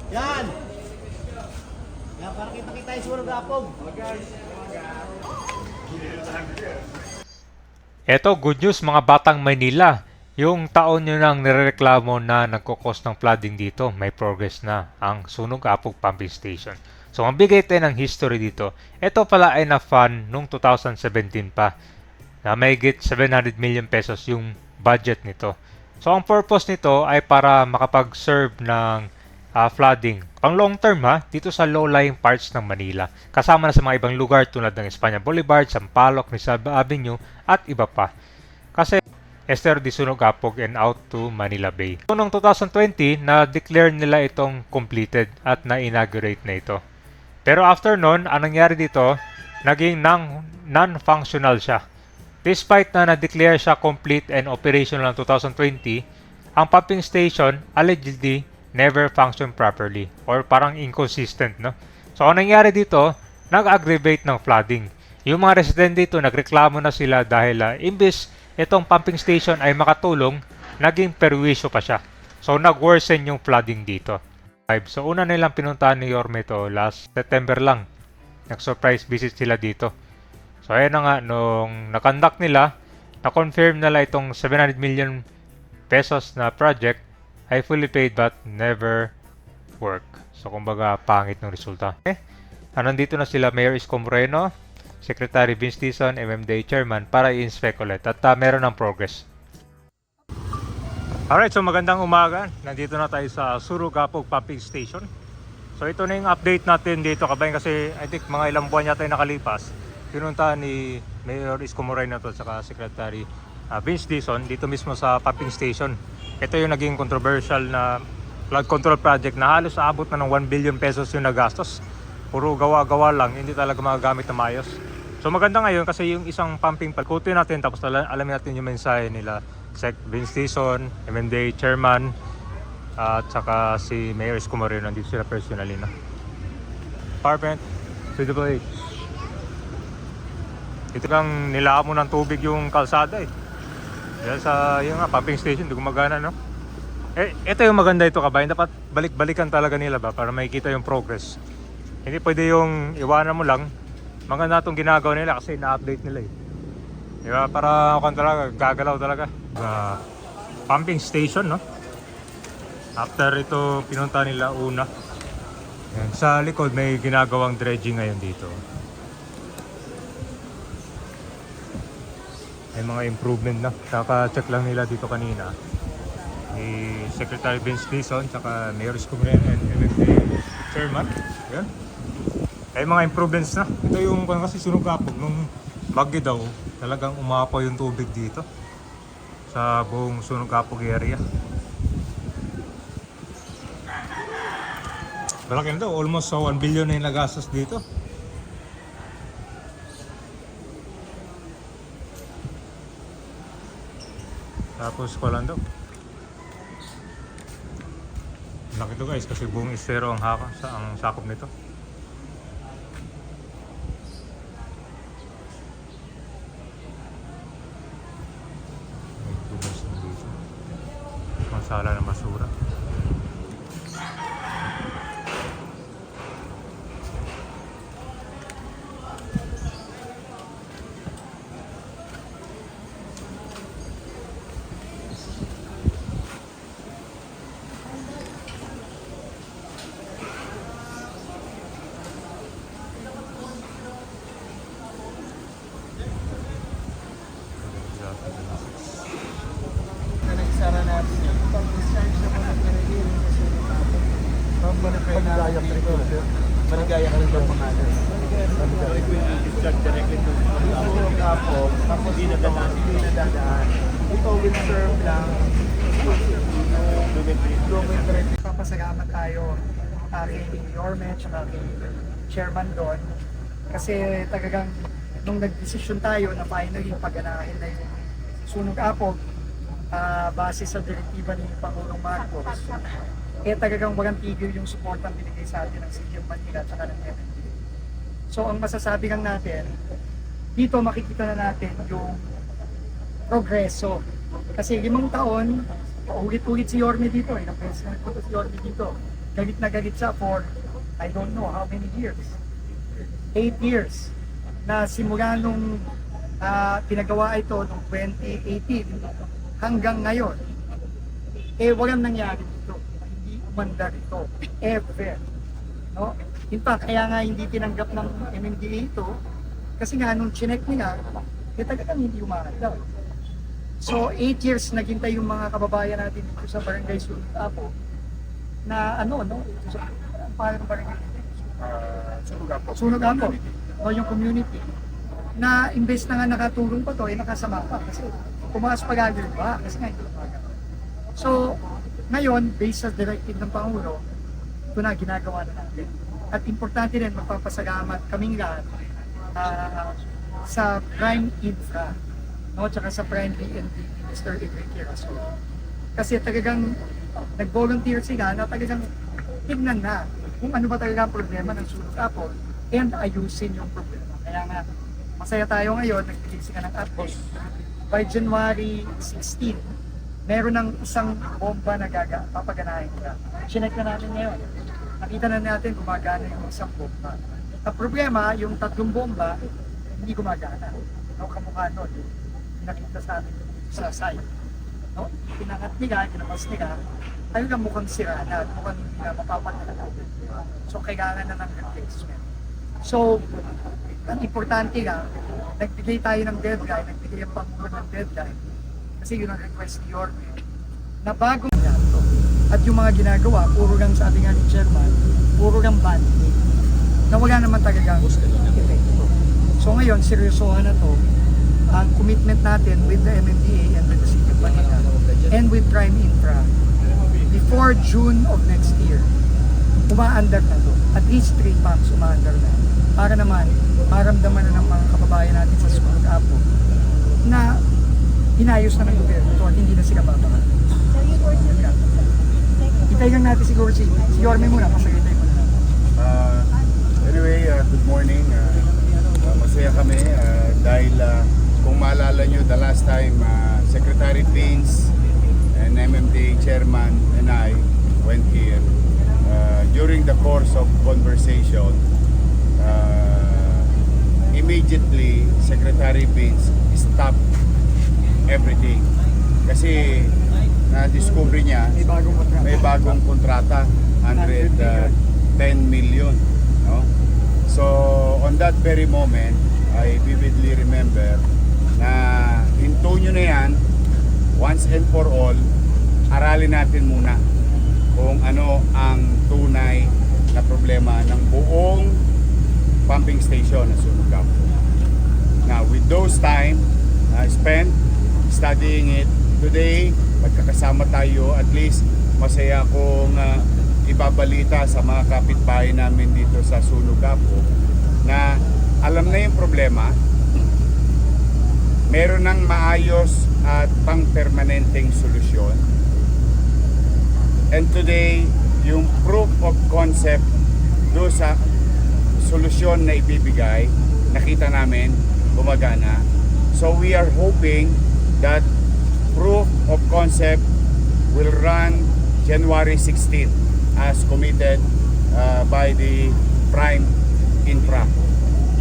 Yan! Yan, para kita-kita yung sunog apog. Eto, good news mga batang Maynila. Yung taon nyo nang nireklamo na nagkukos ng flooding dito, may progress na ang Sunog Apog Pumping Station. So, ang bigay tayo ng history dito, ito pala ay na-fund noong 2017 pa na may higit 700 million pesos yung budget nito. So, ang purpose nito ay para makapag-serve ng flooding. Pang long term dito sa low-lying parts ng Manila. Kasama na sa mga ibang lugar tulad ng Espanya Boulevard, Sampaloc, Rizal Avenue at iba pa. Kasi Ester di Sunog Apog and out to Manila Bay. So, noong 2020, na-declare nila itong completed at na-inaugurate na ito. Pero after nun, anong nangyari dito, naging non-functional siya. Despite na na-declare siya complete and operational ng 2020, ang pumping station allegedly never functioned properly or parang inconsistent, no? So, anong nangyari dito, nag-aggravate ng flooding. Yung mga residente dito, nagreklamo na sila dahil imbis itong pumping station ay makatulong, naging perwisyo pa siya. So, nag-worsen yung flooding dito. So, una nilang pinuntahan ni Yorme to last September lang. Nag-surprise visit sila dito. So, ayan na nga, nung nakonduct nila, na-confirm nila itong 700 million pesos na project ay fully paid but never work. So, kumbaga, pangit ng resulta. Nandito na sila, Mayor Isko Moreno, Secretary Vince Dizon, MMDA Chairman, para i-inspect ulit at meron ng progress. Alright, so magandang umaga. Nandito na tayo sa Surugapog Pumping Station. So ito na yung update natin dito kabayan kasi I think mga ilang buwan yata yung nakalipas. Pinuntahan ni Mayor Isko Moreno at saka Secretary Vince Dizon dito mismo sa pumping station. Ito yung naging controversial na flood control project na halos aabot na ng 1 billion pesos yung nagastos. Puro gawa-gawa lang, hindi talaga magagamit na maayos. So maganda ngayon kasi yung isang pumping palkutin natin tapos alamin natin yung mensahe nila Sec Vince Dizon, MMDA Chairman at saka si Mayor Isko Moreno, nandito sila personally na. Department, CWH. Ito lang nilaamo ng tubig yung kalsada eh. Dahil sa yung pumping station, hindi gumagana no. Ito yung maganda ito kabayan, dapat balik-balikan talaga nila ba para makikita yung progress. Hindi pwede yung iwanan mo lang. Maganda itong ginagawa nila kasi na-update nila eh. Diba? Para kung talaga, gagalaw talaga. Pumping station, no? After ito, pinunta nila una. Yan. Sa likod, may ginagawang dredging ngayon dito. May mga improvement na. Kaka-check lang nila dito kanina. Ni Secretary Vince Dizon, tsaka Mayor Isko Moreno and MMDA Chairman. Yan. Ay mga improvements na. Ito yung kasi Sunog Apog nung bagyo daw, talagang umapaw yung tubig dito sa buong Sunog Apog area. Malaki na daw, almost 1 billion na yung nagastos dito. Tapos ko lang daw. Malaki to guys kasi buong estero ang sakop nito. Sala ng basura. Nagsara natin yung pag-discharge na po ng Pinagiri kasi pag-verify natin dito. Maligaya ka rin ba pangalan? Discharge directly to Sunog Apog, tapos hindi nadadaan. Ito will serve lang Lumen. Papasalamat tayo kay Yorme at kay Chairman doon kasi talagang nung nag-desisyon tayo na finally pag-anahin na yung Sunog Apog base sa direktiba ni Pangulong Marcos, talagang walang tigil yung support ang binigay sa atin ng City of Manila at saka ng MMDA. So ang masasabi lang natin, dito makikita na natin yung progreso. Kasi 5 taon, ulit-ulit si Yorme dito, ilang beses na nagpunta si Yorme dito. galit na galit siya for I don't know how many years. 8 years na simula nung pinagawa ito noong 2018 hanggang ngayon. Walang nangyari dito. Hindi umandar ito. Ever. No? In fact, kaya nga hindi tinanggap ng MMDA ito kasi nga nung chinek nila, talagang hindi umandar. So 8 years naghintay yung mga kababayan natin dito sa Barangay Sunog Apo na parang barangay Sunog Apo, o yung community na imbes na nga nakatulong pa to, nakasama pa kasi pumakas pa gagawin ba kasi nga hindi umaga. So ngayon, based sa directive ng Pangulo, ito na ginagawa na natin. At importante rin magpapasalamat kaming lahat sa Prime Infra, no, tsaka sa Prime BNB, Mr. Enrique Rasul. Kasi talagang nag-volunteer sila na talagang tignan na kung ano ba talaga ang problema ng Sunog Apo and ayusin yung problema. Kaya nga, masaya tayo ngayon, nagbigay sila ng update. By January 16, meron ng isang bomba na papaganahin nila. Chinek na natin ngayon. Nakita na natin gumagana yung isang bomba. Ang problema, yung 3 bomba, hindi gumagana. No, kamukha nun. Nakita sa amin sa site. No? Pinangat nila, kinabas nila, talagang mukhang sira na, mukhang hindi na mapapagana. So, kailangan na ng replacement. So, ang importante lang, nagbigay tayo ng deadline, nagbigay ang Pangulo ng deadline, kasi yun ang request ni Yorme, na bagong ganito. At yung mga ginagawa, puro lang sabi nga ni Chairman, puro lang banding, na wala naman talagang epekto. So ngayon, seryosohan na to, ang commitment natin with the MMDA and with the City of Manila and with Prime Infra, before June of next year, umaandar na to. At least 3 pumps umaandar na. Para naman, maramdaman na ng mga kababayan natin sa Sunog Apo na inayos na ng gobyerno ito at hindi na sila babaka. Itay lang natin siguro si Yorme muna, pasagitay muna natin. Anyway, good morning. Masaya kami dahil kung maalala nyo, the last time Secretary Pins and MMDA Chairman and I went here. During the course of conversation, immediately Secretary Pins stopped everything kasi na-discover niya may bagong kontrata, 110 million, no? So on that very moment, I vividly remember na hinto nyo na yan once and for all. Aralin natin muna kung ano ang tunay na problema ng buong pumping station na Sunog Apo. Now, with those time spent studying it, today, magkakasama tayo, at least masaya akong ibabalita sa mga kapitbahay namin dito sa Sunog Apo na alam na yung problema, meron ng maayos at pang-permanenteng solusyon. And today, yung proof of concept do sa solusyon na ibibigay, nakita namin gumagana. So we are hoping that proof of concept will run January 16 as committed by the Prime Infra.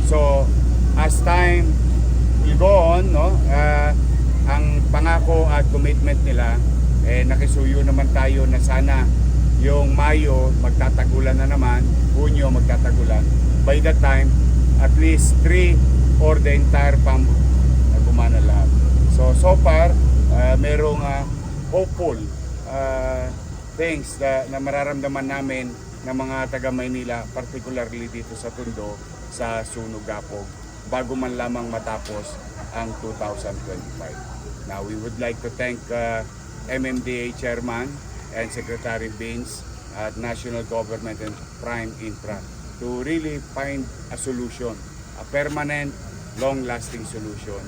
So as time will go on, no, ang pangako at commitment nila, nakisuyo naman tayo na sana yung Mayo magtatagulan na naman, Hunyo magtatagulan. By that time, at least 3 or the entire pump na gumana lahat. So far, merong hopeful things na mararamdaman namin ng mga taga Maynila, particularly dito sa Tondo, sa Sunog Apo, bago man lamang matapos ang 2025. Now, we would like to thank MMDA Chairman and Secretary Baines at National Government and Prime Infra to really find a solution, a permanent, long-lasting solution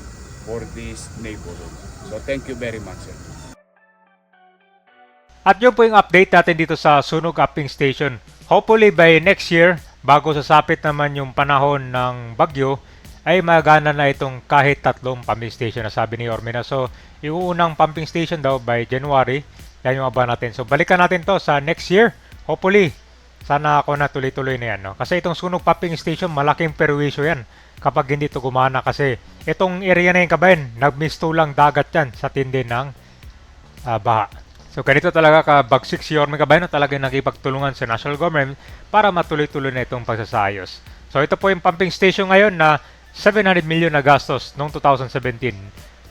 for this neighborhood. So thank you very much, sir. At yun po yung update natin dito sa Sunog Pumping Station. Hopefully by next year, bago sasapit naman yung panahon ng bagyo, ay magana na itong kahit 3 pumping station na sabi ni Ormina. So, yung unang pumping station daw by January, yan yung aba natin. So, balikan natin to sa next year hopefully, sana ako na tuloy-tuloy na yan. No? Kasi itong sunog pumping station, malaking perwisyo yan kapag hindi ito gumana. Kasi itong area na yung kabayan, nagmistulang dagat yan sa tindi ng baha. So ganito talaga kabagsik si Yorme Cabayan na talagang nakipagtulungan sa national government para matuloy-tuloy na itong pagsasayos. So ito po yung pumping station ngayon na 700 million na gastos noong 2017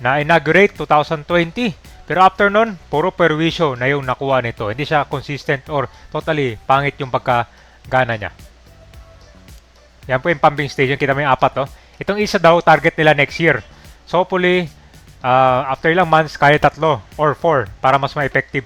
na inaugurate 2020. Pero after nun, puro perwisyo na yung nakuha nito. Hindi siya consistent or totally pangit yung pagkagana niya. Yan po yung pumping station. Kita mo yung apat. Oh. Itong isa daw, target nila next year. So hopefully, after ilang months, kaya 3 or 4 para mas ma-effective